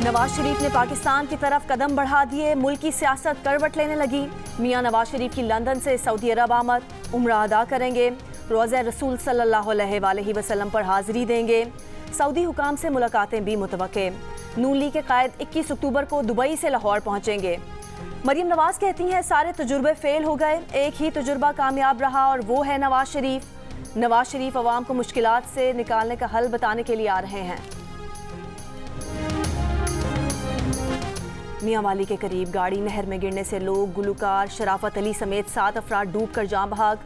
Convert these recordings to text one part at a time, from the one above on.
नवाज शरीफ ने पाकिस्तान की तरफ कदम बढ़ा दिए, मुल्क की सियासत करवट लेने लगी। मियां नवाज शरीफ की लंदन से सऊदी अरब आमद, उम्रा अदा करेंगे, रोज़ा रसूल सल्लल्लाहु अलैहि वसल्लम पर हाजिरी देंगे। सऊदी हुकाम से मुलाकातें भी मुतवक्के। नून लीग के कायद 21 अक्टूबर को दुबई से लाहौर पहुंचेंगे। मरीम नवाज कहती हैं सारे तजुर्बे फेल हो गए, एक ही तजुर्बा कामयाब रहा और वो है नवाज शरीफ। नवाज शरीफ अवाम को मुश्किलात से निकालने का हल बताने के लिए आ रहे हैं। मियांवाली के करीब गाड़ी नहर में गिरने से लोग गुलूकार शराफत अली समेत 7 अफराद डूबकर जान बहाक।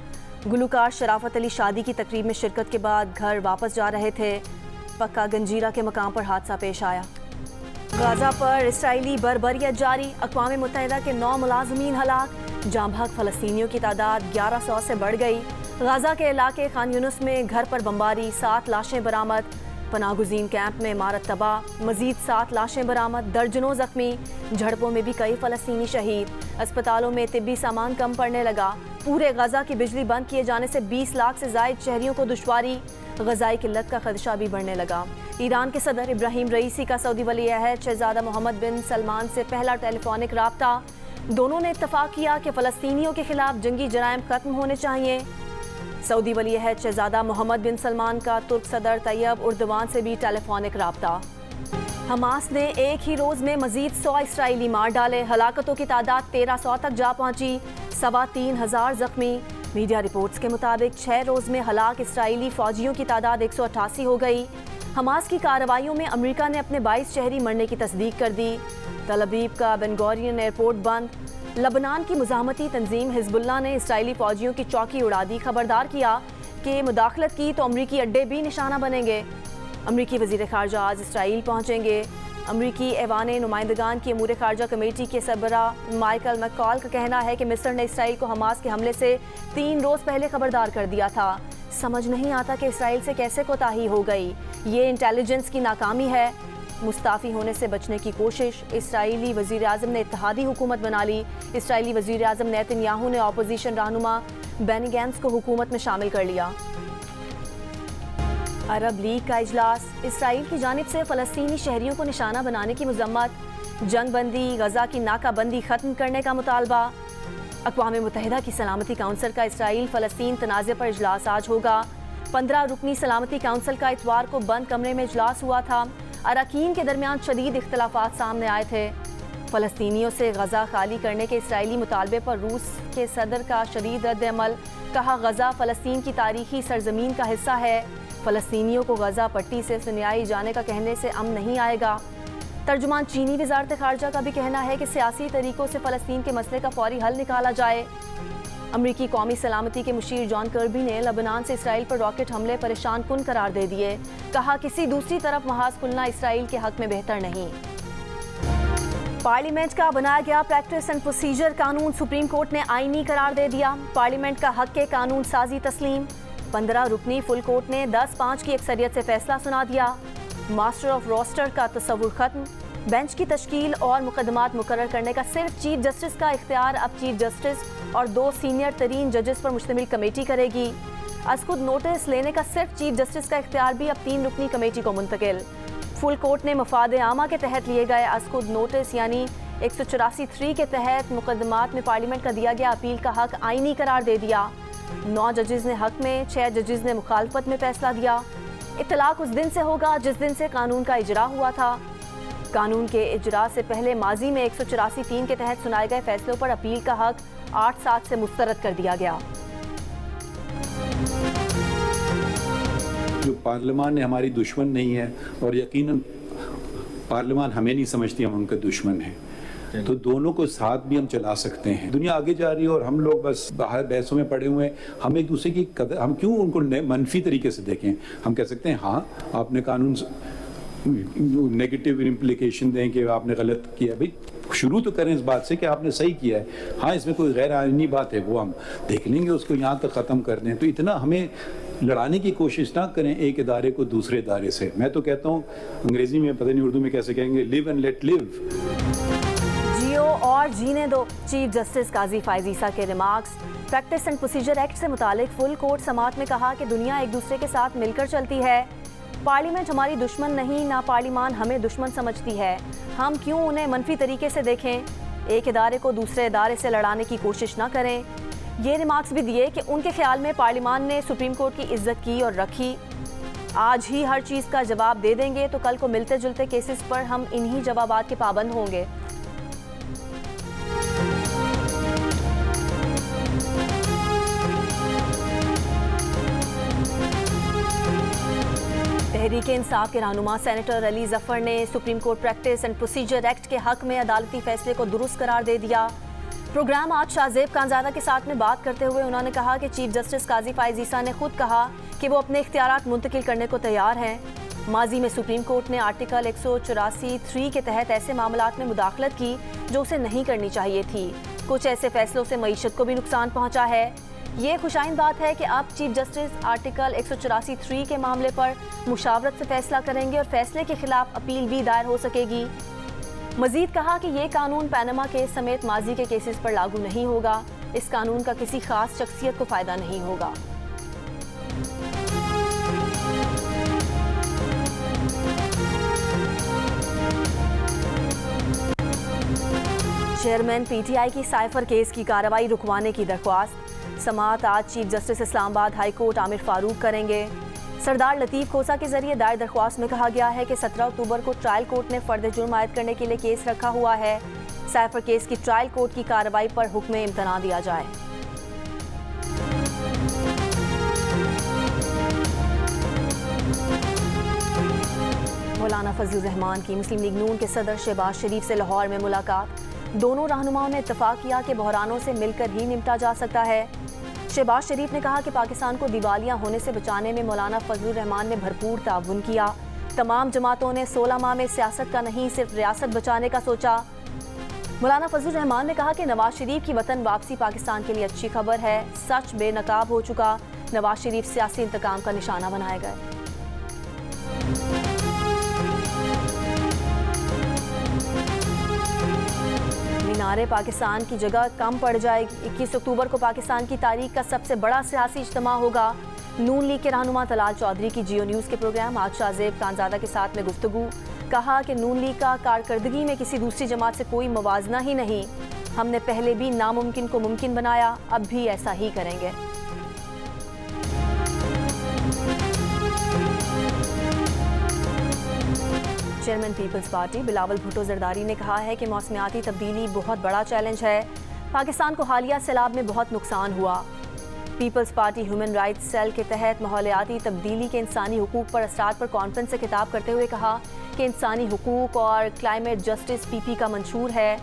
गुलूकार शराफत अली शादी की तकरीब में शिरकत के बाद घर वापस जा रहे थे। पक्का गंजीरा के मकाम पर हादसा पेश आया। गाजा पर इसराइली बर्बरियत जारी, अक़वाम मुत्तहिदा के 9 मुलाज़मीन हलाक। जान बहक फ़लस्तीनियों की तादाद 1100 से बढ़ गई। गाजा के इलाके खान यूनुस में घर पर बमबारी, 7 लाशें बरामद। पनाहगुज़ीन कैंप में इमारत तबाह, मजीद 7 लाशें बरामद, दर्जनों जख्मी। झड़पों में भी कई फ़लस्तीनी शहीद। अस्पतालों में तिब्बी सामान कम पड़ने लगा। पूरे गाजा की बिजली बंद किए जाने से 20 लाख से ज़ायद शहरियों को दुश्वारी। ग़ज़ाई किल्लत का खदशा भी बढ़ने लगा। ईरान के सदर इब्राहिम रईसी का सऊदी वली अहद शहज़ादा मोहम्मद बिन सलमान से पहला टेलीफोनिक राब्ता। दोनों ने इत्तफ़ाक़ किया कि फ़लस्तीनियों के खिलाफ जंगी जराइम ख़त्म होने चाहिए। सऊदी वली अहद शहज़ादा मोहम्मद बिन सलमान का तुर्क सदर तैयब उर्दवान से भी टेलीफोनिक राब्ता। हमास ने एक ही रोज़ में मज़ीद 100 इसराइली मार डाले। हलाकतों की तादाद 1300 तक जा पहुँची, 3,2500 जख्मी। मीडिया रिपोर्ट्स के मुताबिक 6 रोज़ में हलाक इसराइली फ़ौजियों की तादाद 188 हो गई। हमास की कार्रवाइयों में अमेरिका ने अपने 22 शहरी मरने की तस्दीक कर दी। तल अवीव का बेन गुरियन एयरपोर्ट बंद। लबनान की मुज़ाहमती तंजीम हिज़्बुल्लाह ने इसराइली फ़ौजियों की चौकी उड़ा दी। खबरदार किया कि मुदाखलत की तो अमरीकी अड्डे भी निशाना बनेंगे। अमरीकी वज़ीर ख़ारजा आज इसराइल पहुँचेंगे। अमरीकी ऐवान नुमाइंदगान की अमूर ख़ारजा कमेटी के सरबरा माइकल मैकॉल का कहना है कि मिस्र ने इसराइल को हमास के हमले से 3 रोज़ पहले खबरदार कर दिया था। समझ नहीं आता कि इसराइल से कैसे कोताही हो गई। ये इंटेलिजेंस की नाकामी है। मुस्ताफ़ी होने से बचने की कोशिश। इसराइली वज़ीर आज़म ने इत्तेहादी हुकूमत बना ली। इसराइली वज़ीर आज़म नेतन्याहू ने अपोजिशन रहनुमा बेनी गैंट्स को हुकूमत में शामिल कर लिया। अरब लीग का इजलास। इसराइल की जानिब से फ़लस्तीनी शहरियों को निशाना बनाने की मज़म्मत। जंग बंदी, गज़ा की नाकाबंदी ख़त्म करने का मुतालबा। अक़वाम मुत्तहिदा की सलामती काउंसिल का इसराइल फ़लस्तीन तनाज़े पर इजलास आज होगा। 15 रुकनी सलामती काउंसिल का इतवार को बंद कमरे में इजलास हुआ था। अरकान के दरमियान शदीद इख्तलाफात सामने आए थे। फ़लस्तीनियों से गज़ा खाली करने के इसराइली मुतालबे पर रूस के सदर का शदीद रद्द-ए-अमल। कहा गज़ा फ़लस्तीन की तारीखी सरजमीन का हिस्सा है। फ़लस्तीनियों को गज़ा पट्टी से सुनियाई जाने का कहने से अमन नहीं आएगा। तर्जुमान चीनी वज़ारत ख़ारजा का भी कहना है कि सियासी तरीक़ों से फ़लस्तीन के मसले का फ़ौरी हल निकाला जाए। अमरीकी कौमी सलामती के मुशीर जॉन कर्बी ने लबनान से इसराइल पर रॉकेट हमले परेशान कुन करार दे दिए। कहा किसी दूसरी तरफ महाज खुलना इसराइल के हक़ में बेहतर नहीं। पार्लियामेंट का बनाया गया प्रैक्टिस एंड प्रोसीजर कानून सुप्रीम कोर्ट ने आईनी करार दे दिया। पार्लियामेंट का हक़ के कानून साजी तस्लीम। 15 रुकनी फुल कोर्ट ने 10-5 की अक्सरियत से फैसला सुना दिया। मास्टर ऑफ रोस्टर का तस्वुर खत्म। बेंच की तश्कील और मुकदमात मुकर्रर करने का सिर्फ चीफ जस्टिस का इख्तियार अब चीफ जस्टिस और 2 सीनियर तरीन जजेस पर मुश्तमिल कमेटी करेगी। अज़-खुद नोटिस लेने का सिर्फ चीफ जस्टिस का इख्तियार भी अब 3 रुकनी कमेटी को मुंतकिल। फुल कोर्ट ने मफाद आमा के तहत लिए गए अज़-खुद नोटिस यानी 184(3) के तहत मुकदमात में पार्लियामेंट का दिया गया अपील का हक आईनी करार दे दिया। 9 जजेस ने हक में, 6 जजेस ने मुखालफत में फैसला दिया। इत्तलाक उस दिन से होगा जिस दिन से कानून का इजरा हुआ था। कानून के इजरा से पहले माजी में 184(3) के तहत सुनाए गए फैसलों पर अपील का हक 8/7 से मुस्तरद कर दिया गया। जो पार्लियामान है हमारी दुश्मन नहीं है और यकीनन पार्लियामान हमें नहीं समझती हम उनके दुश्मन हैं, तो दोनों को साथ भी हम चला सकते हैं। दुनिया आगे जा रही है और हम लोग बस बाहर बहसों में पड़े हुए हैं। हम एक दूसरे की कदर, हम क्यों उनको मनफी तरीके से देखें। हम कह सकते हैं हाँ आपने कानून नेगेटिव इम्प्लीकेशन दें कि आपने गलत किया। भाई शुरू तो करें इस बात से कि आपने सही किया है। हाँ इसमें कोई गैर आईनी बात है वो हम देख लेंगे, उसको यहाँ तक ख़त्म कर दें। तो इतना हमें लड़ाने की कोशिश ना करें एक इदारे को दूसरे इदारे से। मैं तो कहता हूँ अंग्रेजी में पता नहीं उर्दू में कैसे कहेंगे, लिव एंड लेट लिव। जियो और जीने दो। चीफ जस्टिस काजी फायज़ ईसा के remarks. Practice and procedure act से मुतालिक फुल कोर्ट समाअत में कहा कि दुनिया एक दूसरे के साथ मिलकर चलती है। पार्लियामेंट हमारी दुश्मन नहीं, ना पार्लियामान हमें दुश्मन समझती है। हम क्यों उन्हें मनफी तरीके से देखें, एक इदारे को दूसरे इदारे से लड़ाने की कोशिश ना करें। ये रिमार्क्स भी दिए कि उनके ख्याल में पार्लियामान ने सुप्रीम कोर्ट की इज्जत की और रखी। आज ही हर चीज़ का जवाब दे देंगे तो कल को मिलते जुलते केसेस पर हम इन्हीं जवाबात के पाबंद होंगे। तहरीक-ए-इंसाफ के रहनुमा सेनेटर अली जफर ने supreme court practice and procedure act के हक में अदालती फैसले को दुरुस्त करार दे दिया। प्रोग्राम आज शाहजेब खानजादा के साथ में बात करते हुए उन्होंने कहा कि चीफ जस्टिस काजी फाइज ईसा ने खुद कहा कि वो अपने इख्तियारात मुंतकिल करने को तैयार हैं। माजी में सुप्रीम कोर्ट ने आर्टिकल 184(3) के तहत ऐसे मामलात में मुदाखलत की जो उसे नहीं करनी चाहिए थी। कुछ ऐसे फैसलों से मईशत को भी नुकसान पहुंचा है। ये खुशाइन बात है कि अब चीफ जस्टिस आर्टिकल 184(3) के मामले पर मुशावरत से फैसला करेंगे और फैसले के खिलाफ अपील भी दायर हो सकेगी। मजीद कहा कि ये कानून पैनामा केस समेत माजी के केसेस पर लागू नहीं होगा। इस कानून का किसी खास शख्सियत को फायदा नहीं होगा। चेयरमैन पीटीआई की साइफर केस की कार्रवाई रुकवाने की दरख्वास्त। समाअत आज chief justice Islamabad high court Aamir Farooq करेंगे। सरदार लतीफ़ खोसा के जरिए दायर दरख्वास्त में कहा गया है कि 17 अक्टूबर को ट्रायल कोर्ट ने फर्द जुर्म आयद करने के लिए केस रखा हुआ है। साइफर केस की ट्रायल कोर्ट की कार्रवाई पर हुक्म इम्तना दिया जाए। मौलाना फजलुर रहमान की मुस्लिम लीग नून के सदर शहबाज शरीफ से लाहौर में मुलाकात। दोनों रहनुमाओं ने इत्तफाक किया कि बहरानों से मिलकर ही निपटा जा सकता है। शहबाज शरीफ ने कहा कि पाकिस्तान को दिवालिया होने से बचाने में मौलाना फजलुर रहमान ने भरपूर ताउन किया। तमाम जमातों ने 16 माह में सियासत का नहीं सिर्फ रियासत बचाने का सोचा। मौलाना फजलुर रहमान ने कहा कि नवाज शरीफ की वतन वापसी पाकिस्तान के लिए अच्छी खबर है। सच बेनकाब हो चुका, नवाज शरीफ सियासी इंतकाम का निशाना बनाए गए। मीनारे पाकिस्तान की जगह कम पड़ जाएगी। 21 अक्टूबर को पाकिस्तान की तारीख का सबसे बड़ा सियासी इज्तिमा होगा। नून लीग के रहनुमा तलाल चौधरी की जियो न्यूज़ के प्रोग्राम आज शाहजेब खानजादा के साथ में गुफ्तगू। कहा कि नून लीग का कारकर्दगी में किसी दूसरी जमात से कोई मवाजना ही नहीं। हमने पहले भी नामुमकिन को मुमकिन बनाया, अब भी ऐसा ही करेंगे। चेयरमैन पीपल्स पार्टी बिलावल भुट्टो जरदारी ने कहा है कि मौसमियाती तब्दीली बहुत बड़ा चैलेंज है। पाकिस्तान को हालिया सैलाब में बहुत नुकसान हुआ। Peoples Party human rights cell के तहत माहौलियाती तब्दीली के इंसानी हुकूक पर असरात पर कॉन्फ्रेंस से खिताब करते हुए कहा कि इंसानी हुकूक और क्लाइमेट जस्टिस पीपी का मंशूर है।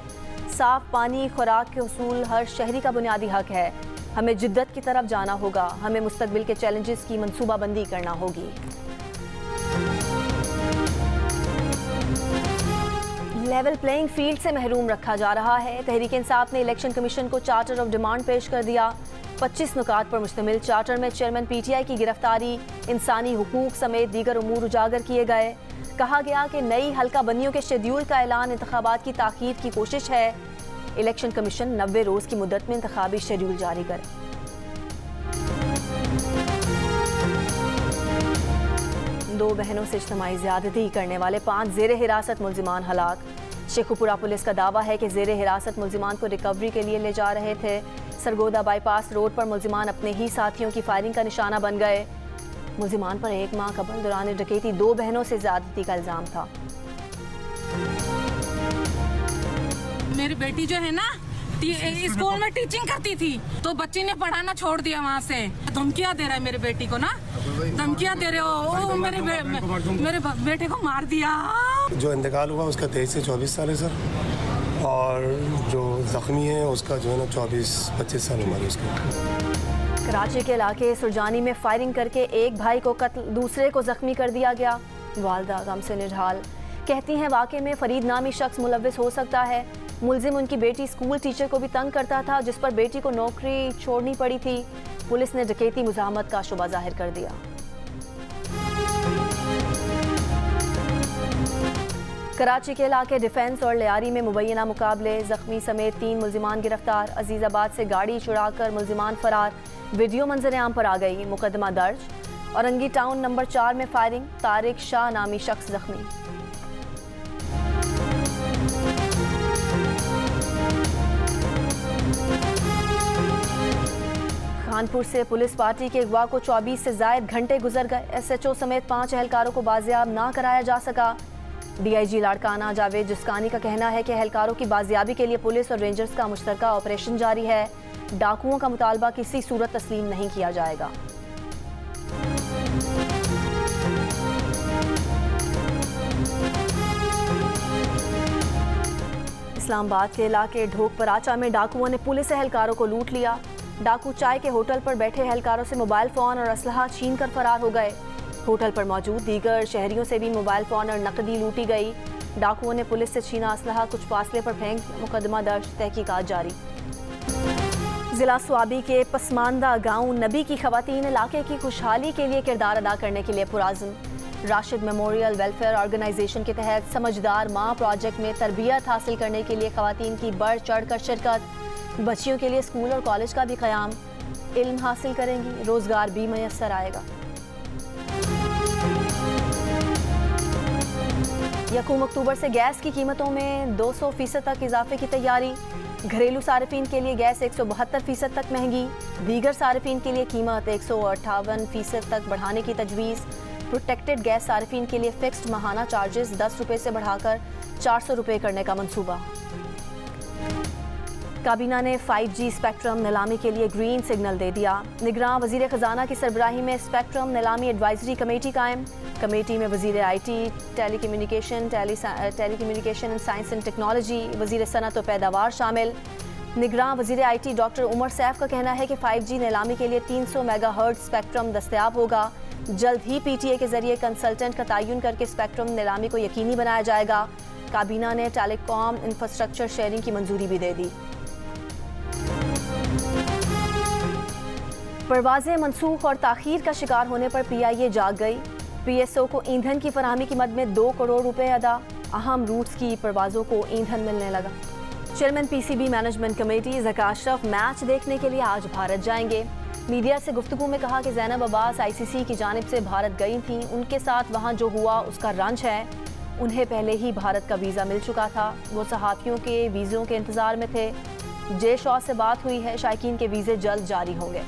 साफ पानी, खुराक के हुसूल हर शहरी का बुनियादी हक है। हमें जिद्दत की तरफ जाना होगा। हमें मुस्तकबिल के चैलेंजेस की मनसूबाबंदी करना होगी। लेवल प्लेइंग फील्ड से महरूम रखा जा रहा है। तहरीक इंसाफ ने इलेक्शन कमीशन को चार्टर ऑफ डिमांड पेश कर दिया। 25 नुकात पर मुश्तमिल चार्टर में चेयरमैन पीटीआई की गिरफ्तारी, इंसानी हुकूक समेत दीगर उमूर उजागर किए गए। कहा गया कि नई हल्का बंदियों के शेड्यूल का ऐलान इंतखाबात की ताख़ीर की कोशिश है। इलेक्शन कमीशन 90 रोज़ की मुद्दत में इंतखाबी शेड्यूल जारी करे। दो बहनों से इज्तिमाई ज़्यादती करने वाले 5 ज़ेरे हिरासत मुल्ज़िमान हलाक। शेखुपुरा पुलिस का दावा है कि ज़ेरे हिरासत मुल्ज़िमान को रिकवरी के लिए ले जा रहे थे। सरगोदा बाईपास रोड पर मुल्ज़िमान अपने ही साथियों की फायरिंग का निशाना बन गए। मुल्ज़िमान पर 1 माह कबल दौरान डकैती 2 बहनों से ज़्यादती का इल्ज़ाम था। मेरी बेटी जो है ना स्कूल में टीचिंग करती थी, तो बच्ची ने पढ़ाना छोड़ दिया। वहाँ से धमकियाँ दे रहा है मेरी बेटी को ना, धमकियाँ दे रहे हो। मेरे बेटे को मार दिया। जो इंतकाल हुआ उसका 23 से 24 साल है सर, और जो जख्मी है उसका जो है ना 24-25 साल उम्र है उसकी। कराची के इलाके सुरजानी में फायरिंग करके एक भाई को कत्ल, दूसरे को जख्मी कर दिया गया। वालदा गम से निढाल कहती हैं वाक़े में फरीद नामी शख्स मुलव्विस हो सकता है। मुलजिम उनकी बेटी स्कूल टीचर को भी तंग करता था, जिस पर बेटी को नौकरी छोड़नी पड़ी थी। पुलिस ने डकैती मुज़ाहमत का शुबा जाहिर कर दिया। कराची के इलाके डिफेंस और लियारी में मुबैना मुकाबले, जख्मी समेत 3 मुल्जिमान गिरफ्तार। अजीज़ाबाद से गाड़ी चुराकर मुल्जिमान फरार, वीडियो मंजर आम पर आ गई। मुकदमा दर्ज। औरंगी टाउन नंबर 4 में फायरिंग, तारिक शाह नामी शख्स जख्मी। कानपुर से पुलिस पार्टी के अगवा को 24 से जायद घंटे गुजर गए। एसएचओ समेत 5 एहलकारों को बाजियाब ना कराया जा सका। डीआईजी लाड़काना जावेद जिस्कानी का कहना है कि एहलकारों की बाजियाबी के लिए पुलिस और रेंजर्स का मुश्तरका ऑपरेशन जारी है। डाकुओं का मुतालबा किसी सूरत तस्लीम नहीं किया जाएगा। इस्लामाबाद के इलाके ढोकपराचा में डाकुओं ने पुलिस एहलकारों को लूट लिया। डाकू चाय के होटल पर बैठे एहलकारों से मोबाइल फ़ोन और असलहा छीन कर फरार हो गए। होटल पर मौजूद दीगर शहरियों से भी मोबाइल फ़ोन और नकदी लूटी गई। डाकुओं ने पुलिस से छीना असलहा कुछ फासले पर फेंक, मुकदमा दर्ज, तहकीकात जारी। जिला स्वाबी के पसमानदा गांव नबी की खवातीन इलाके की खुशहाली के लिए किरदार अदा करने के लिए पुराज़म। राशिद मेमोरियल वेलफेयर ऑर्गेनाइजेशन के तहत समझदार माँ प्रोजेक्ट में तरबियत हासिल करने के लिए खवातीन की बढ़ चढ़ कर शिरकत। बच्चियों के लिए स्कूल और कॉलेज का भी क़याम। इल्म हासिल करेंगी, रोजगार भी मैसर आएगा। यकूम अक्टूबर से गैस की कीमतों में 200% तक इजाफे की तैयारी। घरेलू सार्फिन के लिए गैस 172% तक महंगी। दीगर सार्फिन के लिए कीमत 158% तक बढ़ाने की तजवीज़। प्रोटेक्टेड गैस सार्फिन के लिए फिक्स्ड माहाना चार्जेस 10 रुपये से बढ़ाकर 400 रुपये करने का मंसूबा। काबीना ने 5G स्पेक्ट्रम नीलामी के लिए ग्रीन सिग्नल दे दिया। निगरान वजीर खजाना की सरबराही में स्पेक्ट्रम नीलामी एडवाइजरी कमेटी कायम। कमेटी में वजीर IT, telecommunication and science and technology, वजीर सनत और पैदावार शामिल। निगरान वजीर IT डॉक्टर उमर सैफ का कहना है कि 5G नीलामी के लिए 300 मेगाहर्ट्ज़ स्पेक्ट्रम दस्तयाब होगा। जल्द ही PTA के जरिए कंसल्टेंट का तयन करके स्पेक्ट्रम नीलामी को यकीनी बनाया जाएगा। काबीना ने टेलीकॉम इंफ्रास्ट्रक्चर शेयरिंग की मंजूरी भी दे दी। परवाज़ें मनसूख और ताख़ीर का शिकार होने पर PIA जाग गई। PSO को ईंधन की फराहमी की मद में 2 करोड़ रुपए अदा। अहम रूट्स की परवाज़ों को ईंधन मिलने लगा। Chairman PCB management committee Zaka Ashraf match देखने के लिए आज भारत जाएंगे। मीडिया से गुफ्तगू में कहा कि ज़ैनब अब्बास ICC की जानिब से भारत गई थीं। उनके साथ वहाँ जो हुआ उसका रंज है। उन्हें पहले ही भारत का वीज़ा मिल चुका था। वो सहाफ़ियों के वीज़ों के इंतज़ार में थे। जे शॉ से बात हुई है, शायकीन के वीज़े जल्द जारी होंगे।